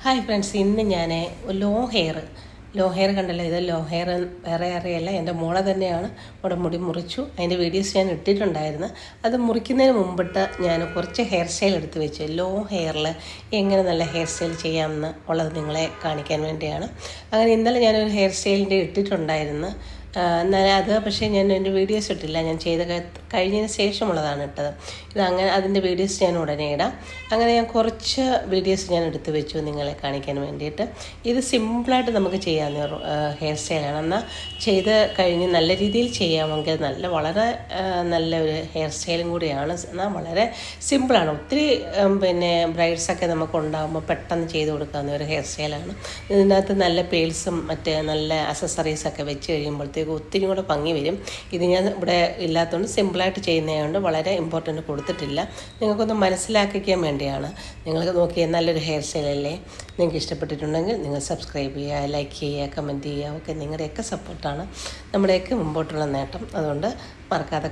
Hi friends, ഇന്ന് ഞാൻ law hair കണ്ടല്ലോ. ഇത് ലോ ഹെയർ വേറെ അറിയല്ല, എൻ്റെ മോളെ തന്നെയാണ്. അവിടെ മുടി മുറിച്ചു. അതിൻ്റെ വീഡിയോസ് ഞാൻ ഇട്ടിട്ടുണ്ടായിരുന്നു. അത് മുറിക്കുന്നതിന് മുമ്പിട്ട് ഞാൻ കുറച്ച് ഹെയർ സ്റ്റൈൽ എടുത്ത് വെച്ചു. ലോ ഹെയറിൽ എങ്ങനെ നല്ല ഹെയർ സ്റ്റൈൽ ചെയ്യാമെന്ന് ഉള്ളത് നിങ്ങളെ കാണിക്കാൻ വേണ്ടിയാണ്. അങ്ങനെ ഇന്നലെ ഞാനൊരു ഹെയർ സ്റ്റൈലിൻ്റെ ഇട്ടിട്ടുണ്ടായിരുന്നു. എന്നാൽ അത് പക്ഷേ ഞാൻ എൻ്റെ വീഡിയോസ് ഇട്ടില്ല. ഞാൻ കഴിഞ്ഞതിന് ശേഷമുള്ളതാണ് ഇട്ടത്. അങ്ങനെ അതിൻ്റെ വീഡിയോസ് ഞാൻ ഉടനെ ഇടാം. അങ്ങനെ ഞാൻ കുറച്ച് വീഡിയോസ് ഞാൻ എടുത്തു വെച്ചു നിങ്ങളെ കാണിക്കാൻ വേണ്ടിയിട്ട്. ഇത് സിമ്പിളായിട്ട് നമുക്ക് ചെയ്യാവുന്ന ഹെയർ സ്റ്റൈലാണ്. എന്നാൽ ചെയ്ത് കഴിഞ്ഞ് നല്ല രീതിയിൽ ചെയ്യാമെങ്കിൽ വളരെ നല്ലൊരു ഹെയർ സ്റ്റൈലും കൂടിയാണ്. എന്നാൽ വളരെ സിമ്പിളാണ്. ഒത്തിരി ബ്രൈഡ്സൊക്കെ നമുക്ക് ഉണ്ടാകുമ്പോൾ പെട്ടെന്ന് ചെയ്ത് കൊടുക്കാവുന്ന ഒരു ഹെയർ സ്റ്റൈലാണ്. ഇതിനകത്ത് നല്ല പേൾസും നല്ല അക്സസറീസൊക്കെ വെച്ച് കഴിയുമ്പോഴത്തേക്ക് ഒത്തിരി കൂടെ ഭംഗി വരും. ഇത് ഞാൻ ഇവിടെ ഇല്ലാത്തതുകൊണ്ട് സിമ്പിളായിട്ട് ചെയ്യുന്നതുകൊണ്ട് വളരെ ഇമ്പോർട്ടൻ്റ് കൊടുത്തിട്ടില്ല. നിങ്ങൾക്കൊന്ന് മനസ്സിലാക്കിക്കാൻ വേണ്ടിയാണ്. നിങ്ങൾക്ക് നോക്കിയാൽ നല്ലൊരു ഹെയർ സ്റ്റൈലല്ലേ. നിങ്ങൾക്ക് ഇഷ്ടപ്പെട്ടിട്ടുണ്ടെങ്കിൽ നിങ്ങൾ സബ്സ്ക്രൈബ് ചെയ്യുക, ലൈക്ക് ചെയ്യുക, കമൻറ്റ് ചെയ്യുക. ഒക്കെ നിങ്ങളുടെയൊക്കെ സപ്പോർട്ടാണ് നമ്മുടെയൊക്കെ മുമ്പോട്ടുള്ള നേട്ടം. അതുകൊണ്ട് മറക്കാതെ